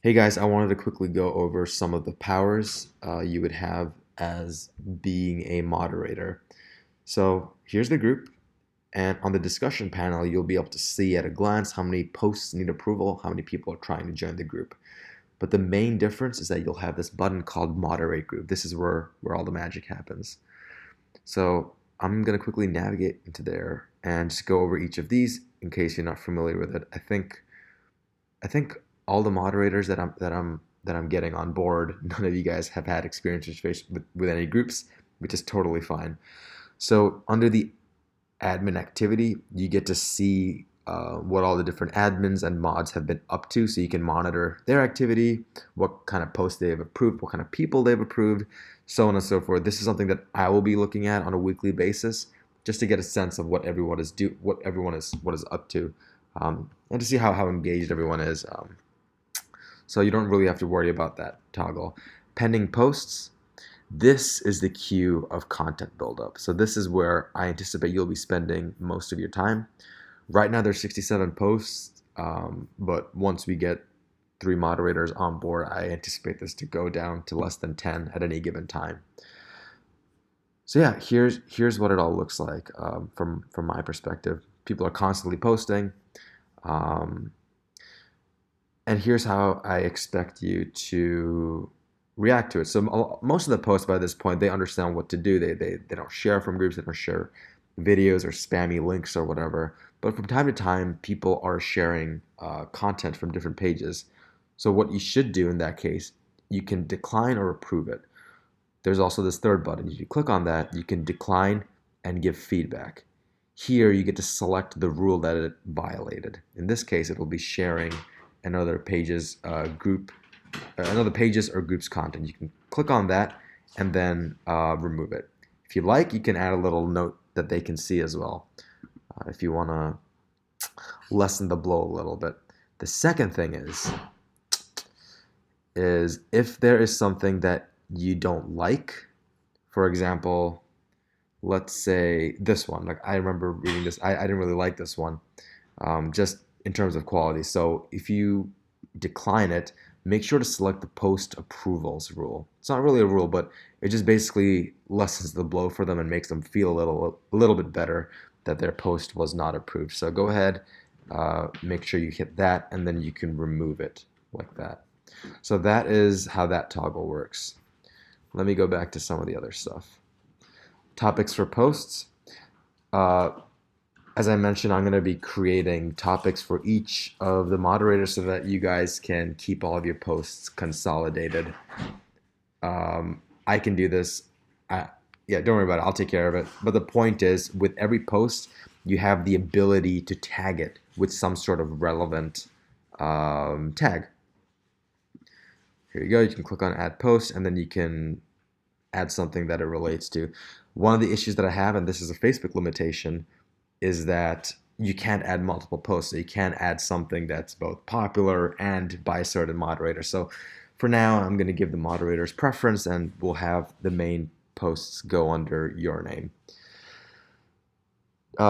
Hey guys, I wanted to quickly go over some of the powers you would have as being a moderator. So here's the group, and on the discussion panel, you'll be able to see at a glance how many posts need approval, how many people are trying to join the group. But the main difference is that you'll have this button called Moderate Group. This is where all the magic happens. So I'm going to quickly navigate into there and just go over each of these in case you're not familiar with it. I think all the moderators that I'm getting on board, none of you guys have had experience with any groups, which is totally fine. So under the admin activity, you get to see what all the different admins and mods have been up to, so you can monitor their activity, what kind of posts they've approved, what kind of people they've approved, so on and so forth. This is something that I will be looking at on a weekly basis, just to get a sense of what is up to, and to see how engaged everyone is. So you don't really have to worry about that toggle. Pending posts, this is the queue of content buildup. So this is where I anticipate you'll be spending most of your time. Right now there's 67 posts, but once we get 3 moderators on board, I anticipate this to go down to less than 10 at any given time. So yeah, here's what it all looks like from my perspective. People are constantly posting. Um, and here's how I expect you to react to it. So most of the posts by this point, they understand what to do. They don't share from groups, they don't share videos or spammy links or whatever. But from time to time, people are sharing content from different pages. So what you should do in that case, you can decline or approve it. There's also this third button. If you click on that, you can decline and give feedback. Here, you get to select the rule that it violated. In this case, it will be sharing another pages another pages or groups content. You can click on that and then remove it. If you like, you can add a little note that they can see as well, if you want to lessen the blow a little bit. The second thing is if there is something that you don't like, for example, let's say this one. Like, I remember reading this. I didn't really like this one, just in terms of quality. So if you decline it, make sure to select the post approvals rule. It's not really a rule, but it just basically lessens the blow for them and makes them feel a little bit better that their post was not approved. So go ahead, make sure you hit that, and then you can remove it like that. So that is how that toggle works. Let me go back to some of the other stuff. Topics for posts. As I mentioned, I'm going to be creating topics for each of the moderators so that you guys can keep all of your posts consolidated. I can do this. Yeah, don't worry about it. I'll take care of it. But the point is, with every post, you have the ability to tag it with some sort of relevant tag. Here you go. You can click on Add Post, and then you can add something that it relates to. One of the issues that I have, and this is a Facebook limitation, is that you can't add multiple posts. So you can't add something that's both popular and by a certain moderator. So for now, I'm going to give the moderators preference, and we'll have the main posts go under your name.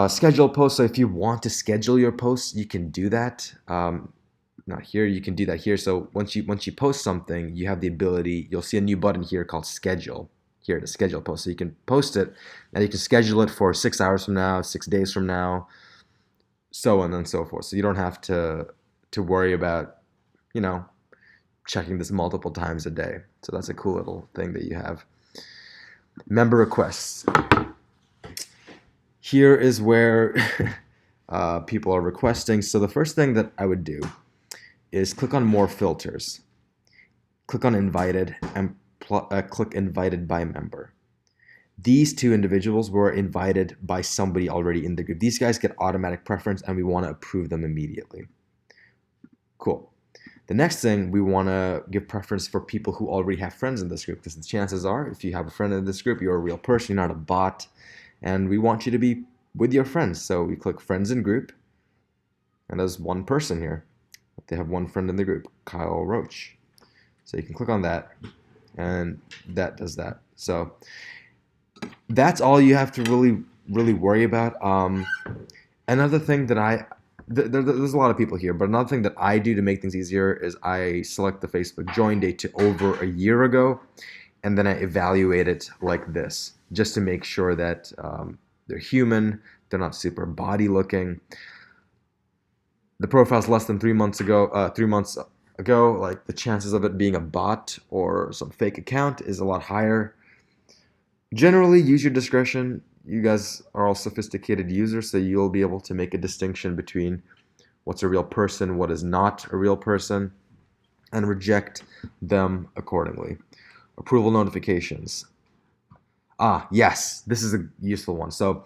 Schedule posts. So if you want to schedule your posts, you can do that. Not here. You can do that here. So once you post something, you have the ability. You'll see a new button here called Schedule. Here to schedule post. So you can post it, and you can schedule it for 6 hours from now, 6 days from now, so on and so forth. So you don't have to worry about, checking this multiple times a day. So that's a cool little thing that you have. Member requests. Here is where people are requesting. So the first thing that I would do is click on More Filters. Click on Invited and click Invited by Member. These 2 individuals were invited by somebody already in the group. These guys get automatic preference, and we want to approve them immediately. Cool. The next thing, we want to give preference for people who already have friends in this group, because the chances are, if you have a friend in this group, you're a real person, you're not a bot, and we want you to be with your friends. So we click Friends in Group, and there's one person here. They have one friend in the group, Kyle Roach. So you can click on that, and that does that. So that's all you have to really worry about. Another thing that there's a lot of people here, but another thing that I do to make things easier is I select the Facebook join date to over a year ago, and then I evaluate it like this, just to make sure that they're human, they're not super body looking. The profile's less than 3 months ago. 3 months ago, like the chances of it being a bot or some fake account is a lot higher. Generally, use your discretion. You guys are all sophisticated users, so you'll be able to make a distinction between what's a real person, what is not a real person, and reject them accordingly. Approval notifications. Ah, yes, this is a useful one. So,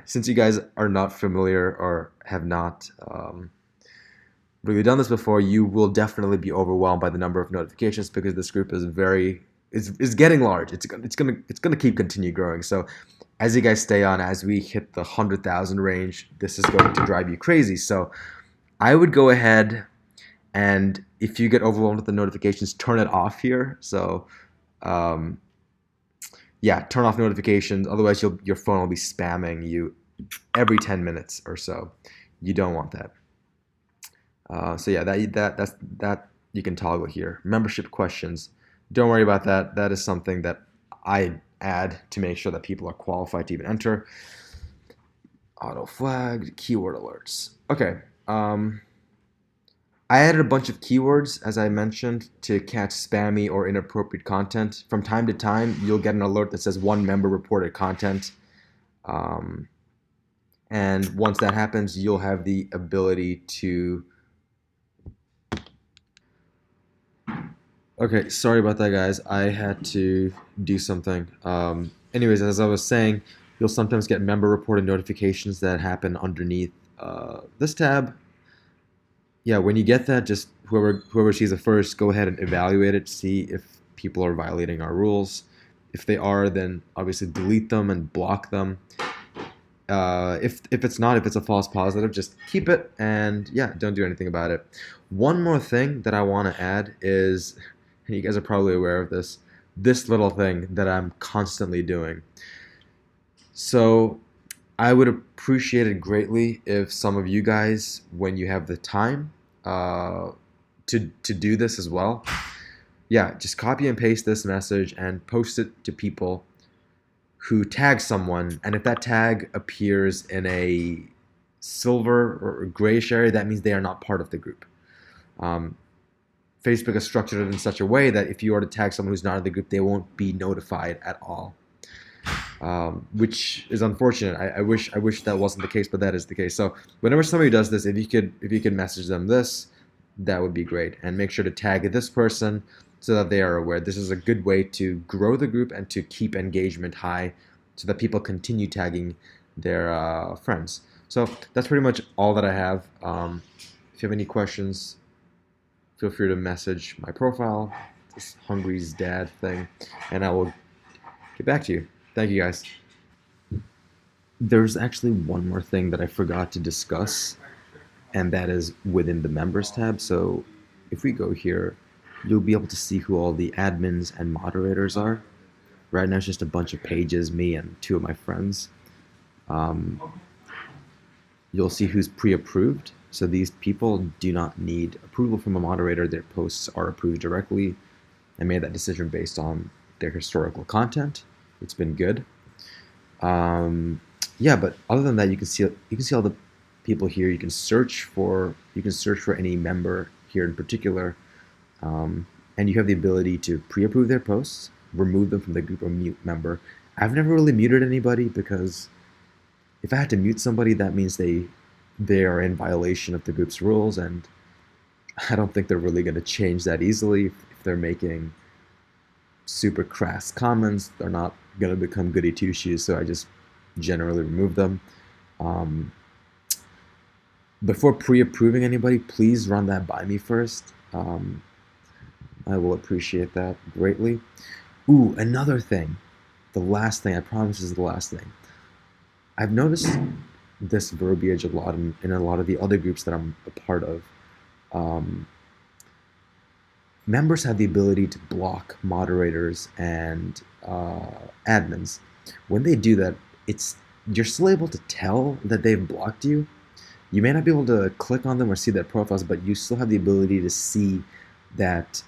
since you guys are not familiar or have not really done this before, you will definitely be overwhelmed by the number of notifications because this group is getting large. It's gonna keep continue growing. So, as you guys stay on, as we hit the 100,000 range, this is going to drive you crazy. So, I would go ahead and if you get overwhelmed with the notifications, turn it off here. So, um, yeah, turn off notifications. Otherwise, your phone will be spamming you every 10 minutes or so. You don't want that. So yeah, that you can toggle here. Membership questions. Don't worry about that. That is something that I add to make sure that people are qualified to even enter. Auto flagged, keyword alerts. Okay. I added a bunch of keywords, as I mentioned, to catch spammy or inappropriate content. From time to time, you'll get an alert that says one member reported content. Um, and once that happens, you'll have the ability to... Okay, sorry about that, guys. I had to do something. Anyways, as I was saying, you'll sometimes get member reported notifications that happen underneath this tab. Yeah, when you get that, just whoever sees it first, go ahead and evaluate it, see if people are violating our rules. If they are, then obviously delete them and block them. If it's not, if it's a false positive, just keep it and yeah, don't do anything about it. One more thing that I want to add is, and you guys are probably aware of this little thing that I'm constantly doing. So I would appreciate it greatly if some of you guys, when you have the time, to do this as well. Yeah, just copy and paste this message and post it to people who tag someone, and if that tag appears in a silver or grayish area, that means they are not part of the group. Um, Facebook has structured it in such a way that if you are to tag someone who's not in the group, they won't be notified at all, which is unfortunate. I wish that wasn't the case, but that is the case. So whenever somebody does this, if you could message them this, that would be great, and make sure to tag this person so that they are aware. This is a good way to grow the group and to keep engagement high so that people continue tagging their friends. So that's pretty much all that I have. If you have any questions, feel free to message my profile, this Hungry's Dad thing, and I will get back to you. Thank you, guys. There's actually one more thing that I forgot to discuss, and that is within the members tab. So if we go here, you'll be able to see who all the admins and moderators are. Right now it's just a bunch of pages, me and two of my friends. Um, you'll see who's pre-approved. So these people do not need approval from a moderator. Their posts are approved directly. I made that decision based on their historical content. It's been good. Yeah, but other than that, you can see all the people here. You can search for any member here in particular, and you have the ability to pre-approve their posts, remove them from the group, or mute member. I've never really muted anybody because if I had to mute somebody, that means they are in violation of the group's rules, and I don't think they're really going to change that easily. If they're making super crass comments, they're not going to become goody two-shoes, so I just generally remove them. Before pre-approving anybody, please run that by me first. I will appreciate that greatly. Ooh, another thing. The last thing, I promise is the last thing. I've noticed this verbiage a lot in a lot of the other groups that I'm a part of. Members have the ability to block moderators and admins. When they do that, you're still able to tell that they've blocked you, You may not be able to click on them or see their profiles, but you still have the ability to see that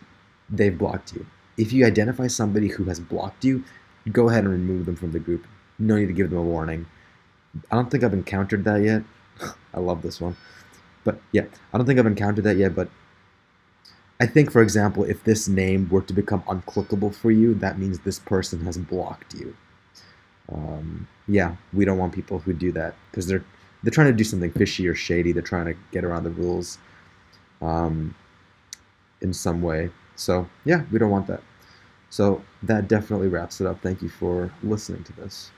they've blocked you. If you identify somebody who has blocked you, go ahead and remove them from the group. No need to give them a warning. I don't think I've encountered that yet. I love this one. But yeah, I don't think I've encountered that yet, but I think, for example, if this name were to become unclickable for you, that means this person has blocked you. Yeah, we don't want people who do that because they're trying to do something fishy or shady. They're trying to get around the rules um, in some way. So yeah, we don't want that. So that definitely wraps it up. Thank you for listening to this.